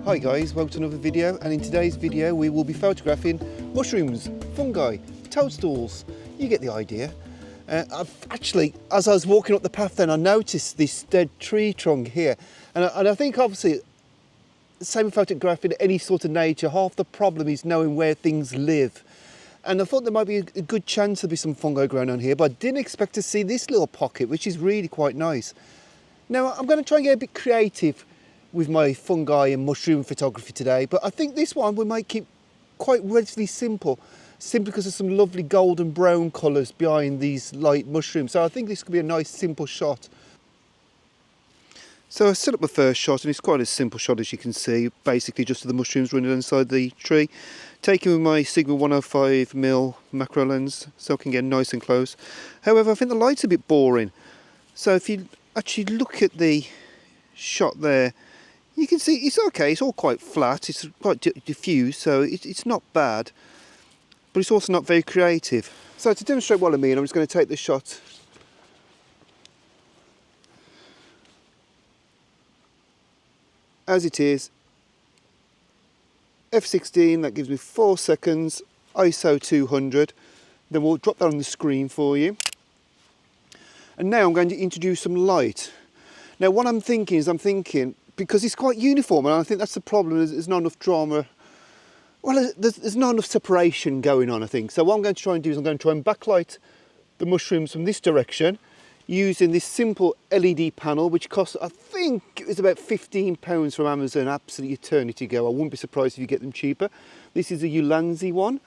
Hi guys, welcome to another video, and in today's video we will be photographing mushrooms, fungi, toadstools. You get the idea. I've actually, as I was walking up the path then, I noticed this dead tree trunk here, and I think obviously the same with photographing any sort of nature, half the problem is knowing where things live. And I thought there might be a good chance there'll be some fungi growing on here, but I didn't expect to see this little pocket, which is really quite nice. Now I'm going to try and get a bit creative with my fungi and mushroom photography today, but I think this one we might keep quite relatively simple, simply because of some lovely golden brown colours behind these light mushrooms. So I think this could be a nice simple shot. So I set up the first shot, and it's quite a simple shot, as you can see, basically just of the mushrooms running inside the tree, taken with my Sigma 105mm macro lens so I can get nice and close. However, I think the light's a bit boring, so if you actually look at the shot there, you can see it's okay, it's all quite flat, it's quite diffuse, so it's not bad, but it's also not very creative. So to demonstrate what I mean, I'm just going to take this shot as it is, f16, that gives me 4 seconds, ISO 200, then we'll drop that on the screen for you. And now I'm going to introduce some light. Now what I'm thinking is, because it's quite uniform, and I think that's the problem, there's not enough drama, well there's not enough separation going on, I think. So what I'm going to try and do is I'm going to try and backlight the mushrooms from this direction using this simple LED panel, which costs, I think it was about £15 from Amazon, absolute eternity ago. I wouldn't be surprised if you get them cheaper. This is a Ulanzi one,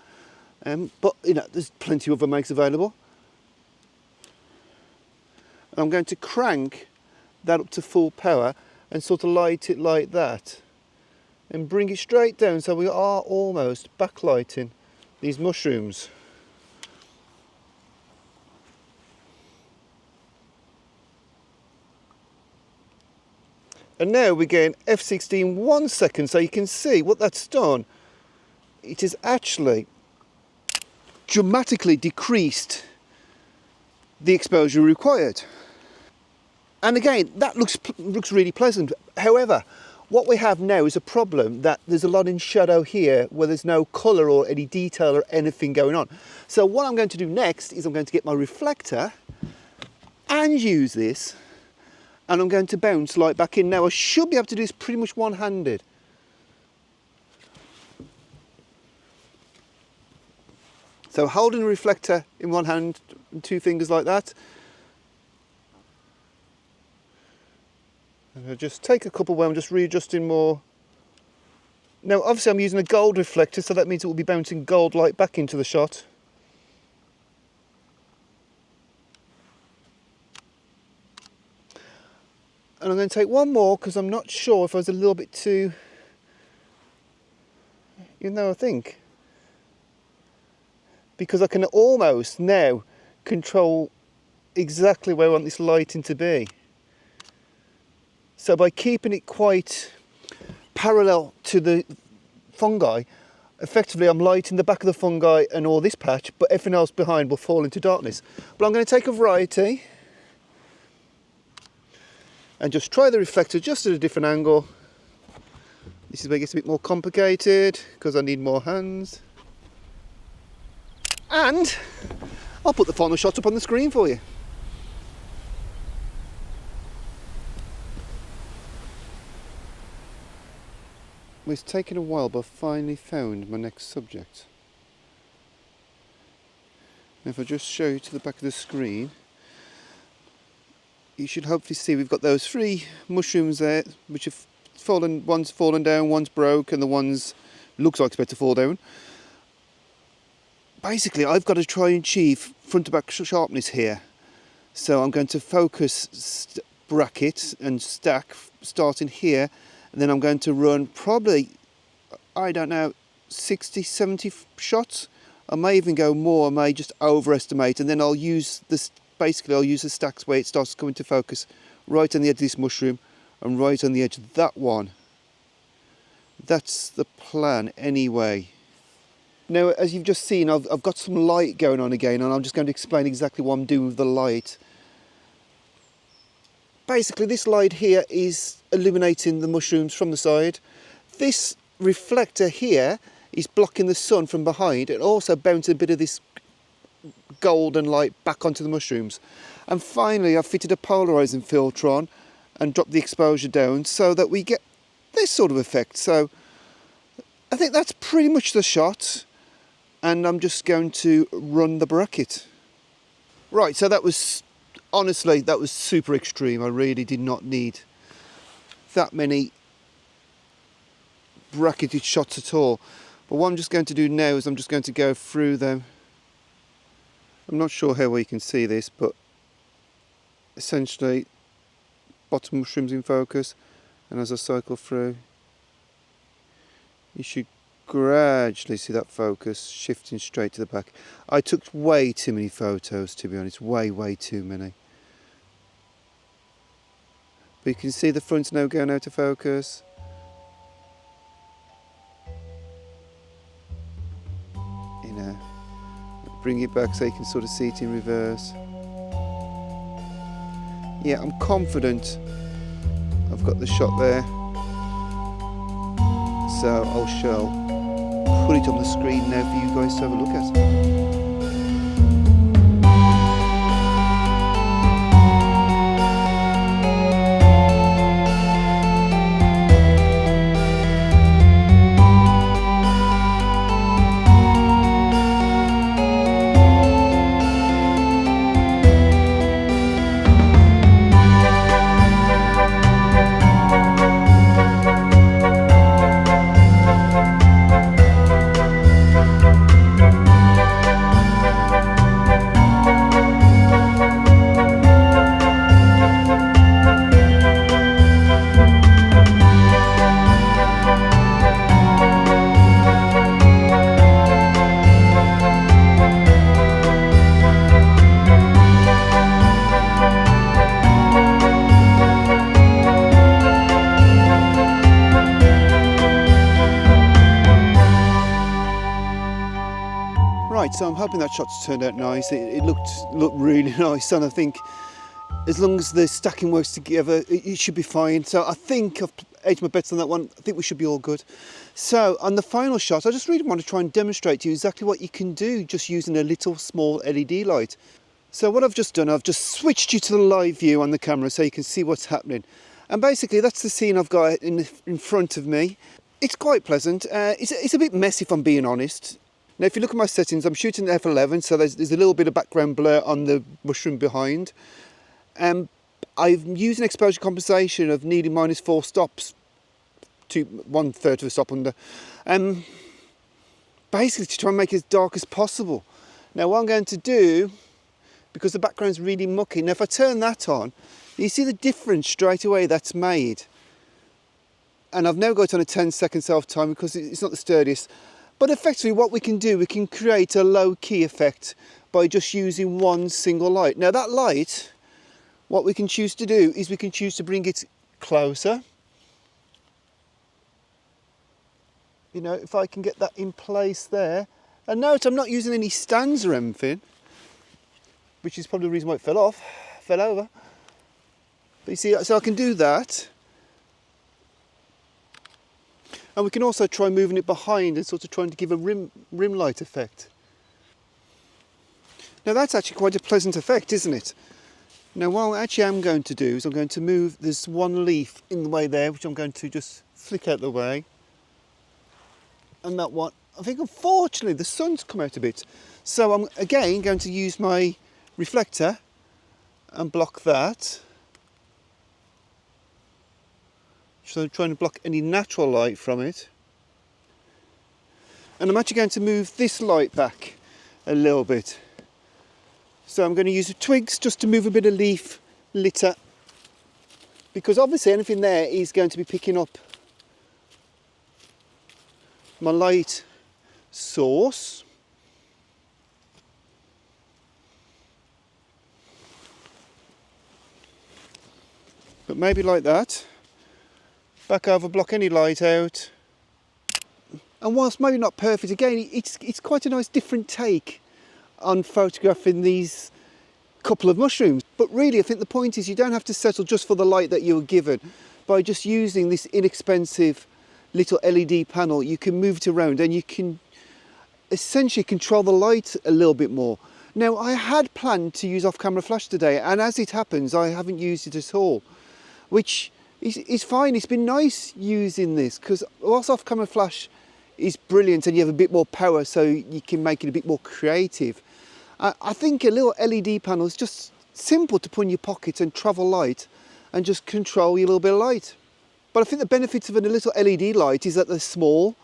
but you know, there's plenty of other makes available. And I'm going to crank that up to full power and sort of light it like that and bring it straight down, so we are almost backlighting these mushrooms. And now we're getting f16 1 second, so you can see what that's done. It has actually dramatically decreased the exposure required. And again, that looks really pleasant. However, what we have now is a problem that there's a lot in shadow here where there's no colour or any detail or anything going on. So what I'm going to do next is I'm going to get my reflector and use this, and I'm going to bounce light back in. Now I should be able to do this pretty much one-handed. So holding the reflector in one hand and 2 fingers like that. And I'll just take a couple where I'm just readjusting more. Now obviously I'm using a gold reflector, so that means it will be bouncing gold light back into the shot. And I'm going to take one more because I'm not sure if I was a little bit too, even though I think, because I can almost now control exactly where I want this lighting to be. So by keeping it quite parallel to the fungi, effectively I'm lighting the back of the fungi and all this patch, but everything else behind will fall into darkness. But I'm going to take a variety and just try the reflector just at a different angle. This is where it gets a bit more complicated because I need more hands. And I'll put the final shot up on the screen for you. Well, it's taken a while, but I finally found my next subject. Now if I just show you to the back of the screen, you should hopefully see we've got those 3 mushrooms there, which have fallen, one's fallen down, one's broke, and the one's looks like it's about to fall down. Basically, I've got to try and achieve front to back sharpness here. So I'm going to focus bracket and stack starting here, and then I'm going to run probably, I don't know, 60, 70 shots. I may even go more, I may just overestimate, and then I'll use this. Basically, I'll use the stacks where it starts to come into focus, right on the edge of this mushroom and right on the edge of that one. That's the plan anyway. Now, as you've just seen, I've got some light going on again, and I'm just going to explain exactly what I'm doing with the light. Basically, this light here is illuminating the mushrooms from the side. this reflector here is blocking the sun from behind and also bouncing a bit of this golden light back onto the mushrooms. And finally I've fitted a polarizing filter on and dropped the exposure down so that we get this sort of effect. So I think that's pretty much the shot, and I'm just going to run the bracket. Right, so that was, honestly, that was super extreme. I really did not need that many bracketed shots at all. But what I'm just going to do now is I'm just going to go through them. I'm not sure how well you can see this, but essentially bottom mushrooms in focus, and as I cycle through you should gradually see that focus shifting straight to the back. I took way too many photos, to be honest, way too many. But you can see the front's now going out of focus. You know, bring it back so you can sort of see it in reverse. Yeah, I'm confident I've got the shot there. So I shall put it on the screen now for you guys to have a look at. Right, so I'm hoping that shot's turned out nice. It looked really nice, and I think as long as the stacking works together, it should be fine. So I think I've edged my bets on that one. I think we should be all good. So on the final shot, I just really want to try and demonstrate to you exactly what you can do just using a little small LED light. So what I've just done, I've just switched you to the live view on the camera so you can see what's happening. And basically that's the scene I've got in front of me. It's quite pleasant. It's a bit messy if I'm being honest. Now if you look at my settings, I'm shooting at f11, so there's a little bit of background blur on the mushroom behind. I'm using exposure compensation of needing -4 stops to 1/3 of a stop under. Basically to try and make it as dark as possible. Now what I'm going to do, because the background's really mucky, now if I turn that on, you see the difference straight away that's made. And I've now got it on a 10-second self time because it's not the sturdiest. But effectively what we can do, we can create a low key effect by just using one single light. Now that light, what we can choose to do is we can choose to bring it closer. You know, if I can get that in place there. And note I'm not using any stands or anything, which is probably the reason why it fell over. But you see, so I can do that. And we can also try moving it behind and sort of trying to give a rim light effect. Now that's actually quite a pleasant effect, isn't it? Now what I actually am going to do is I'm going to move, there's one leaf in the way there, which I'm going to just flick out the way. And that one, I think unfortunately the sun's come out a bit. So I'm again going to use my reflector and block that. So I'm trying to block any natural light from it. And I'm actually going to move this light back a little bit. So I'm going to use the twigs just to move a bit of leaf litter, because obviously anything there is going to be picking up my light source. But maybe like that. Back over, block any light out. And whilst maybe not perfect, again, it's quite a nice different take on photographing these couple of mushrooms. But really, I think the point is you don't have to settle just for the light that you were given by just using this inexpensive little LED panel, you can move it around and you can essentially control the light a little bit more. Now, I had planned to use off-camera flash today, and as it happens, I haven't used it at all, which is fine. It's been nice using this, because whilst off-camera flash is brilliant and you have a bit more power so you can make it a bit more creative, I think a little LED panel is just simple to put in your pocket and travel light and just control your little bit of light. But I think the benefits of a little LED light is that they're small,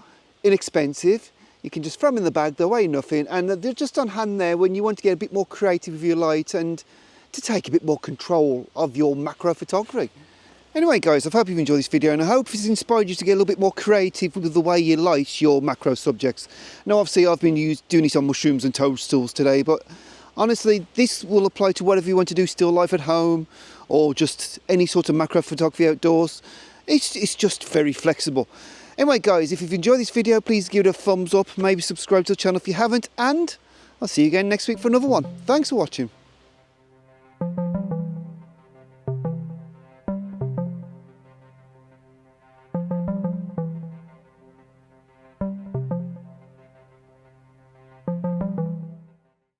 inexpensive. You can just throw them in the bag, they weigh nothing, and they're just on hand there when you want to get a bit more creative with your light and to take a bit more control of your macro photography. Anyway guys, I hope you've enjoyed this video, and I hope it's inspired you to get a little bit more creative with the way you light your macro subjects. Now obviously I've been doing this on mushrooms and toadstools today, but honestly this will apply to whatever you want to do, still life at home or just any sort of macro photography outdoors. It's just very flexible. Anyway guys, if you've enjoyed this video, please give it a thumbs up, maybe subscribe to the channel if you haven't, and I'll see you again next week for another one. Thanks for watching.